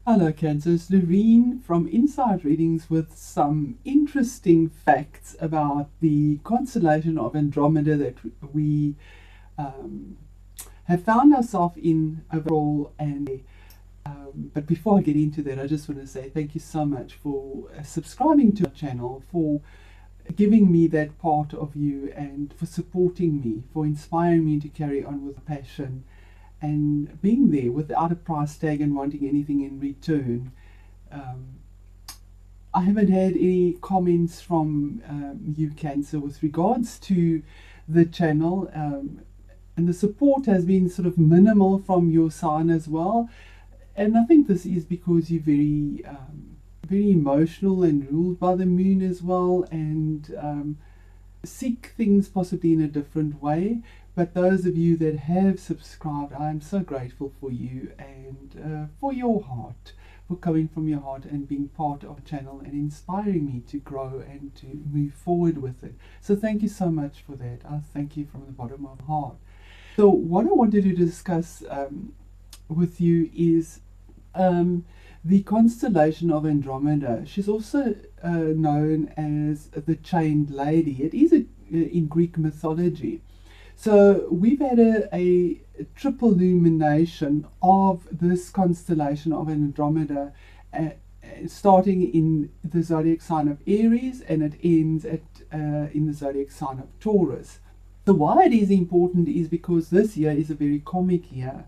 Hello Cancer, it's Loreen from Inside Readings with some interesting facts about the constellation of Andromeda that we um, have found ourselves in overall. But before I get into that, I just want to say thank you so much for subscribing to our channel, for giving me that part of you, and for supporting me, for inspiring me to carry on with passion and being there without a price tag and wanting anything in return. Um, I haven't had any comments from you, Cancer, with regards to the channel, and the support has been sort of minimal from your side as well. And I think this is because you're very emotional and ruled by the moon as well, and seek things possibly in a different way. But those of you that have subscribed, I am so grateful for you and for your heart, for coming from your heart and being part of the channel and inspiring me to grow and to move forward with it. So thank you so much for that. I thank you from the bottom of my heart. So what I wanted to discuss with you is the constellation of Andromeda. She's also known as the Chained Lady. It is in Greek mythology. So we've had a triple illumination of this constellation of Andromeda, starting in the zodiac sign of Aries, and it ends in the zodiac sign of Taurus. So why it is important is because this year is a very karmic year,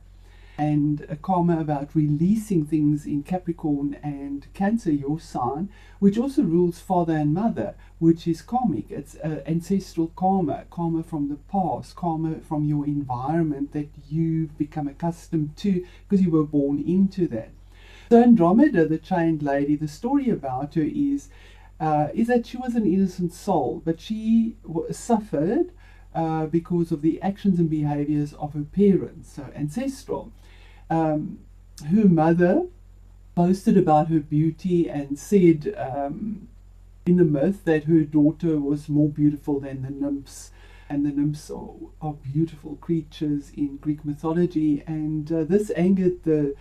and a karma about releasing things in Capricorn and Cancer, your sign, which also rules father and mother, which is karmic. It's ancestral karma from the past, karma from your environment that you've become accustomed to because you were born into that. So Andromeda, the Chained Lady, the story about her is that she was an innocent soul, but she suffered because of the actions and behaviors of her parents, so ancestral. Her mother boasted about her beauty and said in the myth that her daughter was more beautiful than the nymphs, and the nymphs are beautiful creatures in Greek mythology, and this angered the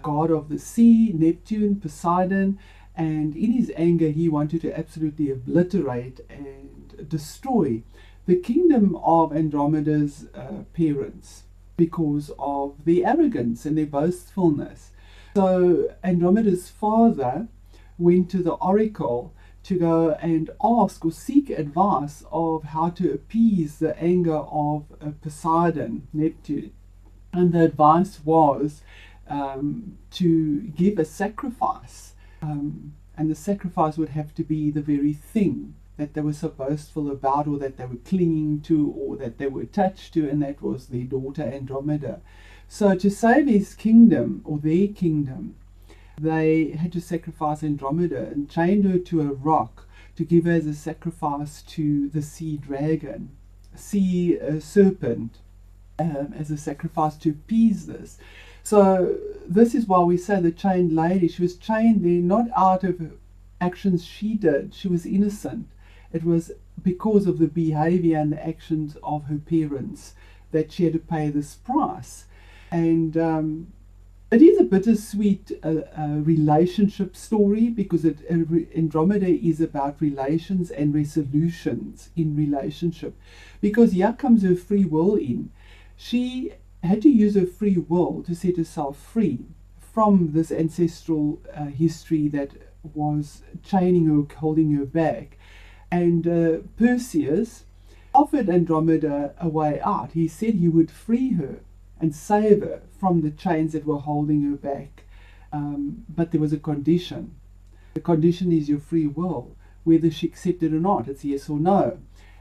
god of the sea, Neptune, Poseidon, and in his anger he wanted to absolutely obliterate and destroy the kingdom of Andromeda's parents, because of the arrogance and their boastfulness. So Andromeda's father went to the oracle to go and ask or seek advice of how to appease the anger of Poseidon, Neptune. And the advice was to give a sacrifice, and the sacrifice would have to be the very thing that they were so boastful about, or that they were clinging to, or that they were attached to, and that was their daughter Andromeda. So to save his kingdom, or their kingdom, they had to sacrifice Andromeda and chained her to a rock to give her as a sacrifice to the sea dragon, sea serpent, as a sacrifice to appease this. So this is why we say the Chained Lady. She was chained there not out of actions she did. She was innocent. It was because of the behavior and the actions of her parents that she had to pay this price. And it is a bittersweet relationship story, because Andromeda is about relations and resolutions in relationship. Because here comes her free will in. She had to use her free will to set herself free from this ancestral history that was chaining her, holding her back. And Perseus offered Andromeda a way out. He said he would free her and save her from the chains that were holding her back. But there was a condition. The condition is your free will, whether she accepted or not. It's yes or no.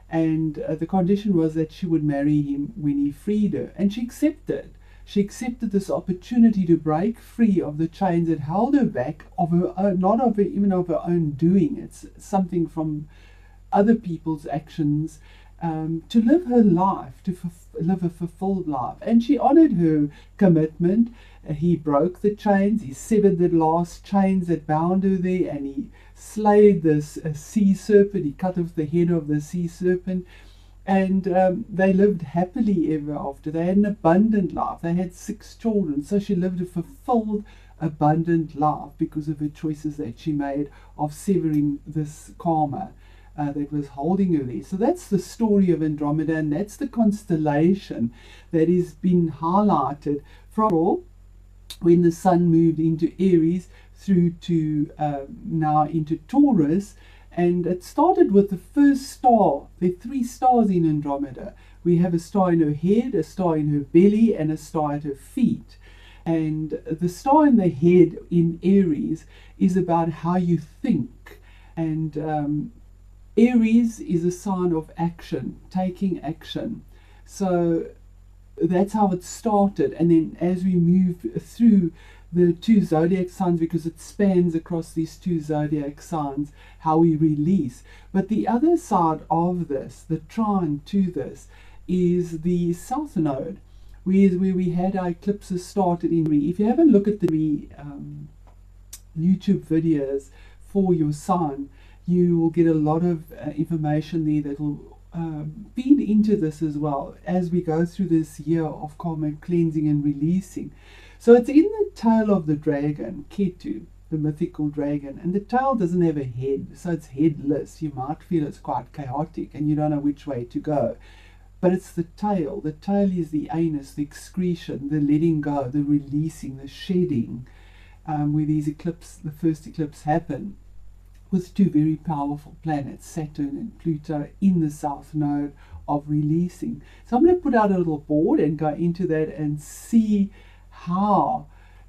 And the condition was that she would marry him when he freed her. And she accepted. She accepted this opportunity to break free of the chains that held her back, of her own, not of her, even of her own doing. It's something from other people's actions, to live her life, to live a fulfilled life. And she honored her commitment. He broke the chains, he severed the last chains that bound her there, and he slayed this sea serpent. He cut off the head of the sea serpent, and they lived happily ever after. They had an abundant life. They had 6 children, so she lived a fulfilled abundant life because of her choices that she made of severing this karma that was holding her there. So that's the story of Andromeda, and that's the constellation that is been highlighted from when the sun moved into Aries through to now into Taurus. And it started with the first star. There are 3 stars in Andromeda. We have a star in her head, a star in her belly, and a star at her feet. And the star in the head in Aries is about how you think. And Aries is a sign of action, taking action. So that's how it started. And then as we move through the 2 zodiac signs, because it spans across these 2 zodiac signs, how we release. But the other side of this, the trine to this, is the South Node, where we had our eclipses started in. If you have a look at the YouTube videos for your sign, you will get a lot of information there that will feed into this as well as we go through this year of karmic cleansing and releasing. So it's in the tail of the dragon, Ketu, the mythical dragon, and the tail doesn't have a head, so it's headless. You might feel it's quite chaotic and you don't know which way to go. But it's the tail. The tail is the anus, the excretion, the letting go, the releasing, the shedding, where these the first eclipse happened with 2 very powerful planets, Saturn and Pluto, in the South Node of releasing. So I'm going to put out a little board and go into that and see how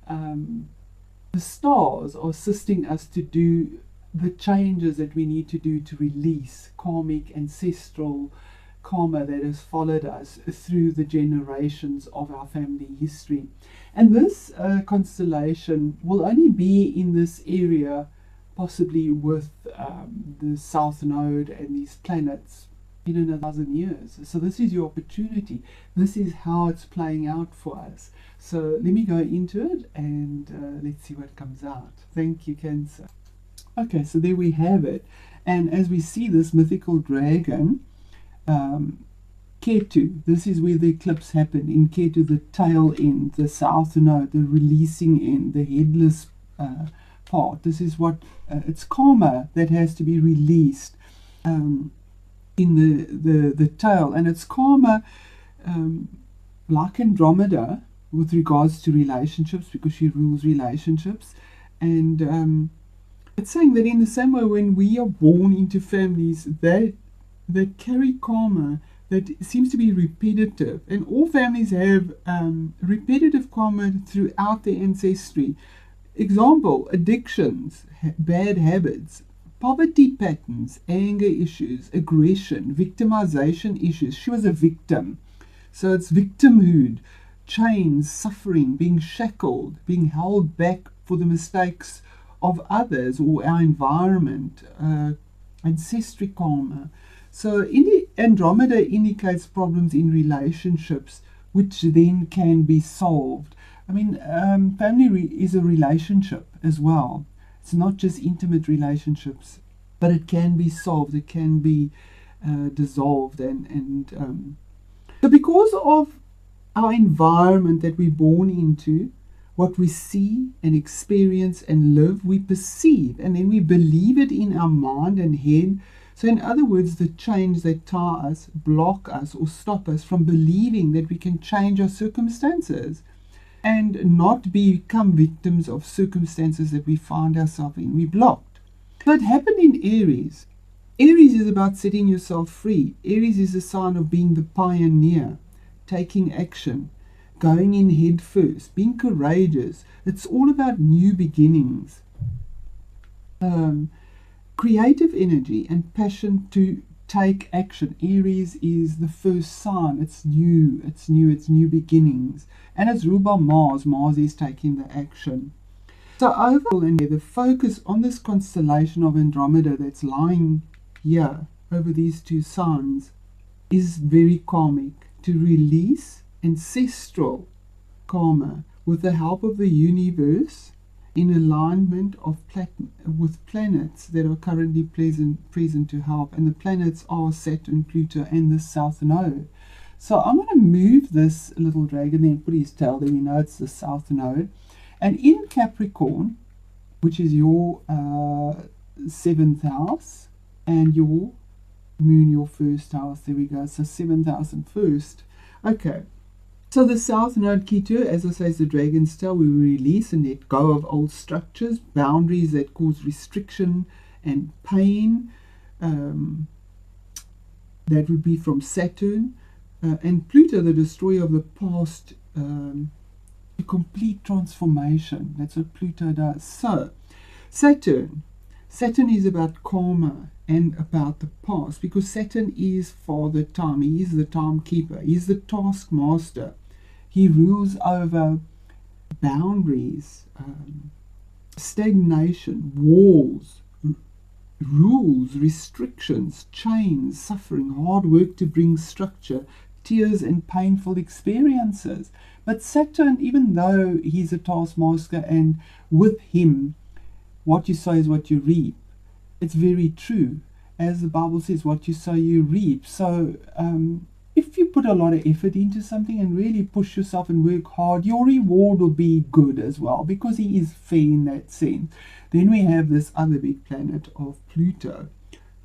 the stars are assisting us to do the changes that we need to do to release karmic, ancestral karma that has followed us through the generations of our family history. And this constellation will only be in this area possibly with the South Node and these planets in another 1,000 years. So this is your opportunity. This is how it's playing out for us. So let me go into it and let's see what comes out. Thank you, Cancer. Okay, so there we have it. And as we see this mythical dragon, Ketu, this is where the eclipse happened, in Ketu, the tail end, the South Node, the releasing end, the headless part. This is what, it's karma that has to be released in the tail. And it's karma like Andromeda with regards to relationships, because she rules relationships. And it's saying that in the same way, when we are born into families that carry karma that seems to be repetitive, and all families have repetitive karma throughout their ancestry. Example, addictions, bad habits, poverty patterns, anger issues, aggression, victimization issues. She was a victim. So it's victimhood, chains, suffering, being shackled, being held back for the mistakes of others or our environment, ancestry karma. So Andromeda indicates problems in relationships which then can be solved. I mean, family is a relationship as well. It's not just intimate relationships, but it can be solved. It can be dissolved. And so because of our environment that we're born into, what we see and experience and live, we perceive, and then we believe it in our mind and head. So in other words, the chains that tie us, block us, or stop us from believing that we can change our circumstances and not become victims of circumstances that we find ourselves in. We're blocked. So it happened in Aries. Aries is about setting yourself free. Aries is a sign of being the pioneer, taking action, going in head first, being courageous. It's all about new beginnings. Creative energy and passion to take action. Aries is the first sign. It's new, it's new beginnings. And it's ruled by Mars. Mars is taking the action. So overall, and the focus on this constellation of Andromeda that's lying here over these 2 signs is very karmic. To release ancestral karma with the help of the universe, in alignment with planets that are currently present to help. And the planets are Saturn, Pluto, and the South Node. So I'm going to move this little dragon there and put his tail there. We know it's the South Node. And in Capricorn, which is your 7th house, and your moon, your first house, there we go, so 7th house and first. Okay, so the South Node Ketu, as I say, is the dragon's tail. We release and let go of old structures, boundaries that cause restriction and pain. That would be from Saturn. And Pluto, the destroyer of the past, a complete transformation. That's what Pluto does. So, Saturn is about karma and about the past, because Saturn is Father Time. He is the timekeeper. He is the taskmaster. He rules over boundaries, stagnation, walls, rules, restrictions, chains, suffering, hard work to bring structure, tears and painful experiences. But Saturn, even though he's a taskmaster, and with him, what you sow is what you reap. It's very true. As the Bible says, what you sow, you reap. So if you put a lot of effort into something and really push yourself and work hard, your reward will be good as well, because he is fair in that sense. Then we have this other big planet of Pluto.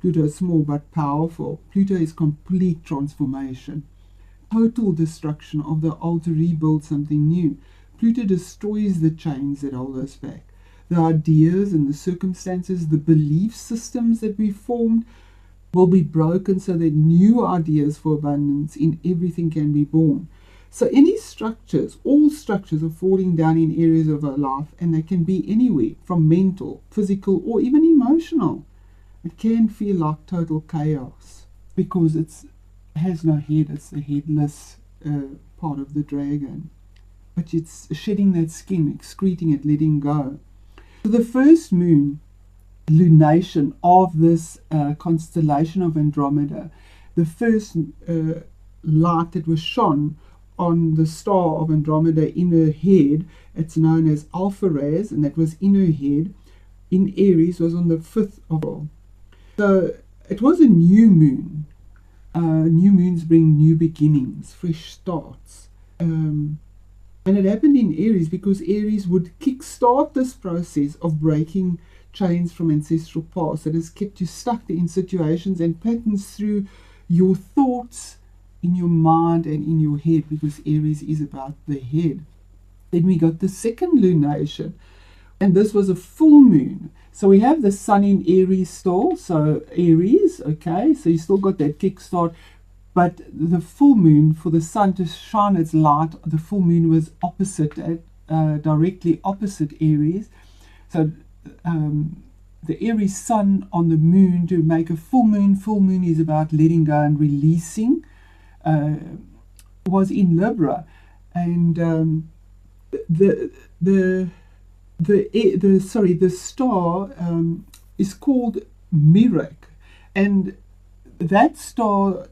Pluto is small but powerful. Pluto is complete transformation, total destruction of the old to rebuild something new. Pluto destroys the chains that hold us back. The ideas and the circumstances, the belief systems that we formed will be broken, so that new ideas for abundance in everything can be born. So any structures, all structures are falling down in areas of our life, and they can be anywhere from mental, physical, or even emotional. It can feel like total chaos because it has no head. It's the headless part of the dragon. But it's shedding that skin, excreting it, letting go. So the first moon lunation of this constellation of Andromeda, the first light that was shone on the star of Andromeda in her head, it's known as Alpha-Raz, and that was in her head, in Aries, was on the 5th of April. So it was a new moon. New moons bring new beginnings, fresh starts. And it happened in Aries because Aries would kickstart this process of breaking chains from ancestral past that has kept you stuck in situations and patterns through your thoughts, in your mind and in your head, because Aries is about the head. Then we got the second lunation, and this was a full moon. So we have the sun in Aries still, so Aries, okay, so you still got that kickstart, but the full moon, for the sun to shine its light, the full moon was opposite, directly opposite Aries. So the Aries sun on the moon to make a full moon is about letting go and releasing, was in Libra, and the star is called Mirak, and that star,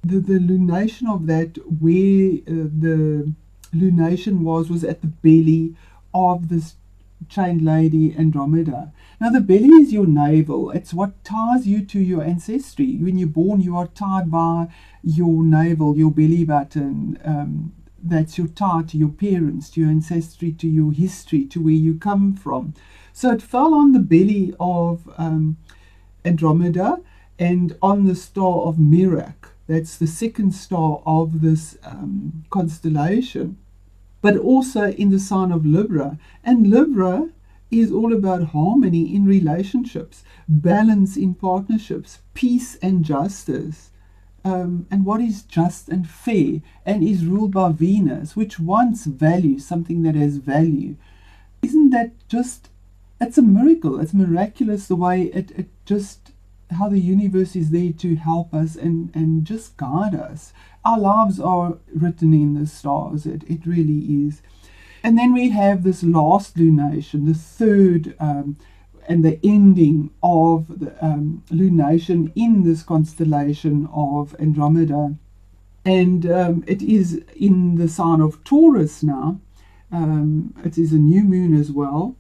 the lunation of that, where the lunation was at the belly of this chained lady Andromeda. Now the belly is your navel. It's what ties you to your ancestry. When you're born, you are tied by your navel, your belly button. That's your tie to your parents, to your ancestry, to your history, to where you come from. So it fell on the belly of Andromeda and on the star of Mirak. That's the second star of this constellation, but also in the sign of Libra. And Libra is all about harmony in relationships, balance in partnerships, peace and justice. And what is just and fair, and is ruled by Venus, which wants value, something that has value. Isn't that just, it's a miracle, it's miraculous the way it just, how the universe is there to help us and just guide us. Our lives are written in the stars, it really is. And then we have this last lunation, the third and the ending of the lunation in this constellation of Andromeda. And it is in the sign of Taurus now. It is a new moon as well,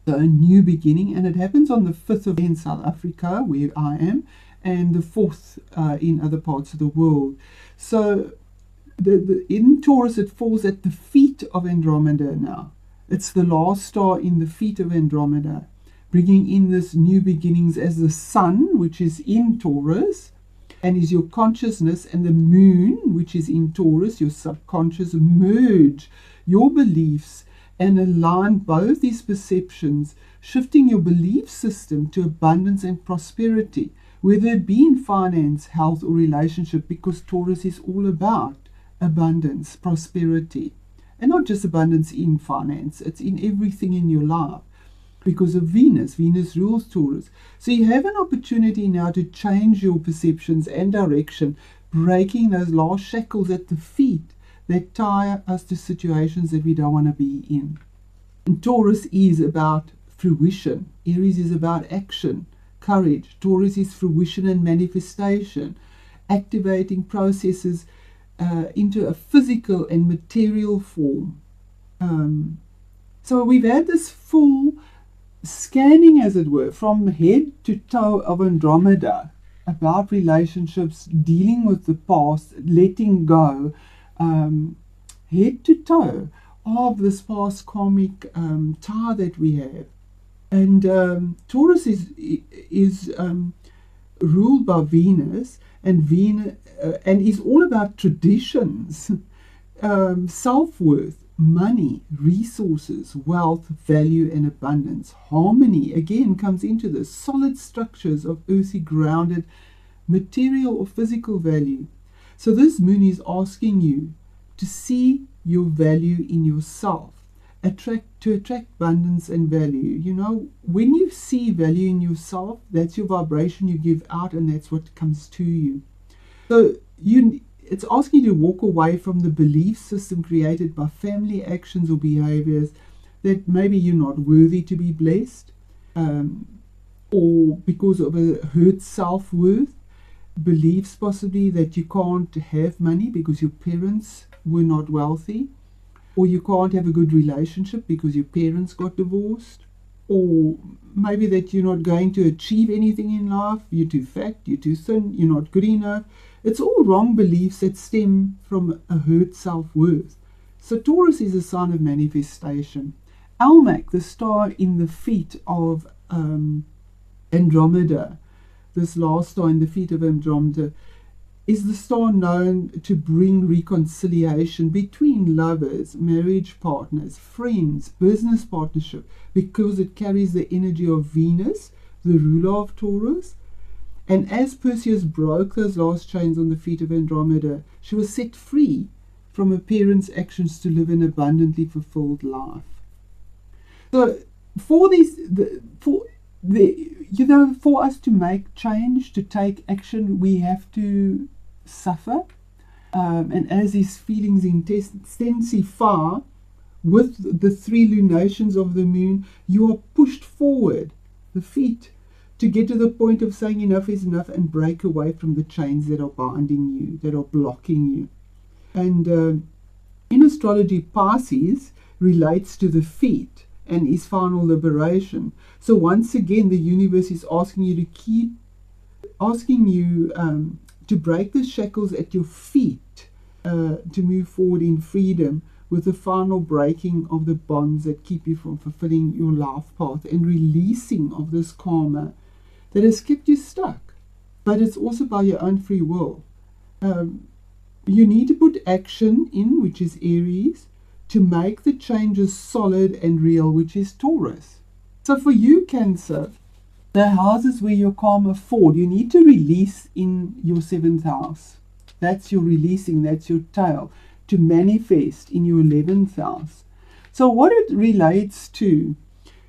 so a new beginning, and it happens on the 5th of in South Africa, where I am, and the 4th in other parts of the world. So in Taurus, it falls at the feet of Andromeda now. It's the last star in the feet of Andromeda, bringing in this new beginnings as the sun, which is in Taurus, and is your consciousness, and the moon, which is in Taurus, your subconscious, merge your beliefs and align both these perceptions, shifting your belief system to abundance and prosperity, whether it be in finance, health, or relationship, because Taurus is all about abundance, prosperity. And not just abundance in finance, it's in everything in your life. Because of Venus. Venus rules Taurus. So you have an opportunity now to change your perceptions and direction, breaking those last shackles at the feet that tie us to situations that we don't want to be in. And Taurus is about fruition. Aries is about action, courage. Taurus is fruition and manifestation, activating processes into a physical and material form. So we've had this full scanning, as it were, from head to toe of Andromeda about relationships, dealing with the past, letting go, head to toe of this past karmic tie that we have. And Taurus is ruled by Venus, and Venus and is all about traditions, self-worth, money, resources, wealth, value, and abundance. Harmony again comes into this. Solid structures of earthy, grounded material or physical value. So this moon is asking you to see your value in yourself, to attract abundance and value. You know, when you see value in yourself, that's your vibration you give out, and that's what comes to you. So it's asking you to walk away from the belief system created by family actions or behaviors that maybe you're not worthy to be blessed, or because of a hurt self-worth, beliefs possibly that you can't have money because your parents were not wealthy, or you can't have a good relationship because your parents got divorced, or maybe that you're not going to achieve anything in life, you're too fat, you're too thin, you're not good enough. It's all wrong beliefs that stem from a hurt self-worth. So Taurus is a sign of manifestation. Almach, the star in the feet of Andromeda, this last star in the feet of Andromeda, is the star known to bring reconciliation between lovers, marriage partners, friends, business partnership, because it carries the energy of Venus, the ruler of Taurus. And as Perseus broke those last chains on the feet of Andromeda, she was set free from her parents' actions to live an abundantly fulfilled life. So for us to make change, to take action, we have to suffer. And as these feelings intensify with the 3 lunations of the moon, you are pushed forward, the feet, to get to the point of saying enough is enough and break away from the chains that are binding you, that are blocking you. And in astrology, Pisces relates to the feet and is final liberation. So once again, the universe is asking you to break the shackles at your feet, to move forward in freedom, with the final breaking of the bonds that keep you from fulfilling your life path, and releasing of this karma that has kept you stuck. But it's also by your own free will. You need to put action in, which is Aries, to make the changes solid and real, which is Taurus. So for you, Cancer, the houses where your karma fall, you need to release in your 7th house. That's your releasing, that's your tail, to manifest in your 11th house. So what it relates to,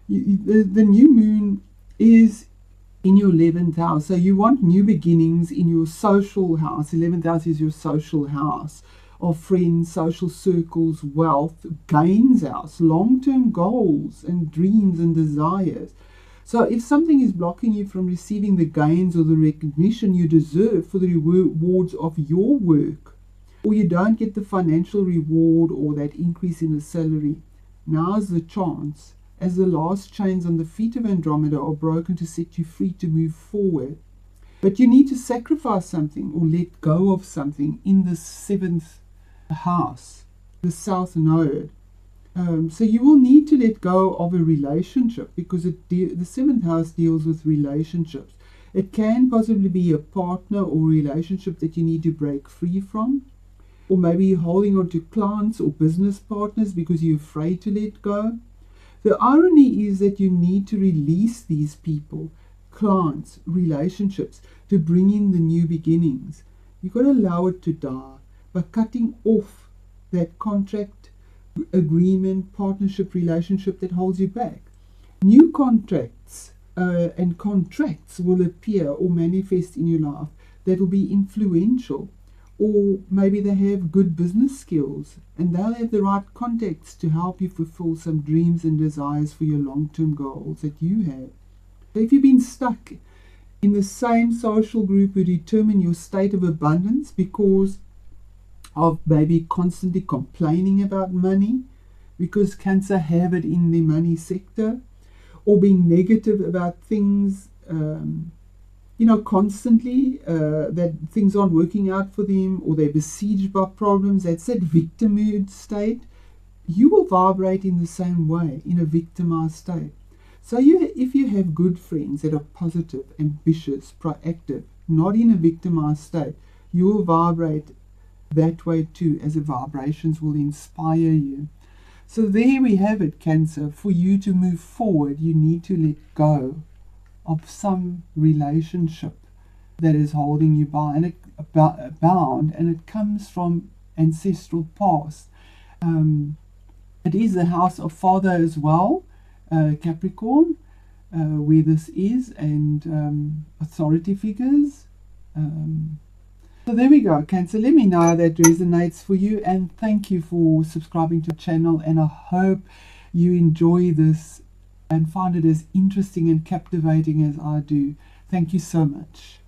the new moon is in your 11th house. So you want new beginnings in your social house. 11th house is your social house of friends, social circles, wealth, gains house, long-term goals and dreams and desires. So if something is blocking you from receiving the gains or the recognition you deserve for the rewards of your work, or you don't get the financial reward or that increase in the salary, now's the chance, as the last chains on the feet of Andromeda are broken, to set you free to move forward. But you need to sacrifice something or let go of something in the 7th house, the South Node. So you will need to let go of a relationship because the seventh house deals with relationships. It can possibly be a partner or relationship that you need to break free from, or maybe you're holding on to clients or business partners because you're afraid to let go. The irony is that you need to release these people, clients, relationships to bring in the new beginnings. You've got to allow it to die by cutting off that contract, agreement, partnership, relationship that holds you back. New contracts and contracts will appear or manifest in your life that will be influential, or maybe they have good business skills and they'll have the right contacts to help you fulfill some dreams and desires for your long-term goals that you have. So if you've been stuck in the same social group who determine your state of abundance because of maybe constantly complaining about money, because Cancer have it in the money sector, or being negative about things, constantly, that things aren't working out for them, or they're besieged by problems, that's that victimhood state. You will vibrate in the same way, in a victimized state. So if you have good friends that are positive, ambitious, proactive, not in a victimized state, you will vibrate that way too, as the vibrations will inspire you. So there we have it, Cancer. For you to move forward, you need to let go of some relationship that is holding you bound, and it comes from ancestral past. It is the house of father as well, Capricorn, where this is, and authority figures. So there we go, Cancer. Let me know how that resonates for you, and thank you for subscribing to the channel, and I hope you enjoy this and find it as interesting and captivating as I do. Thank you so much.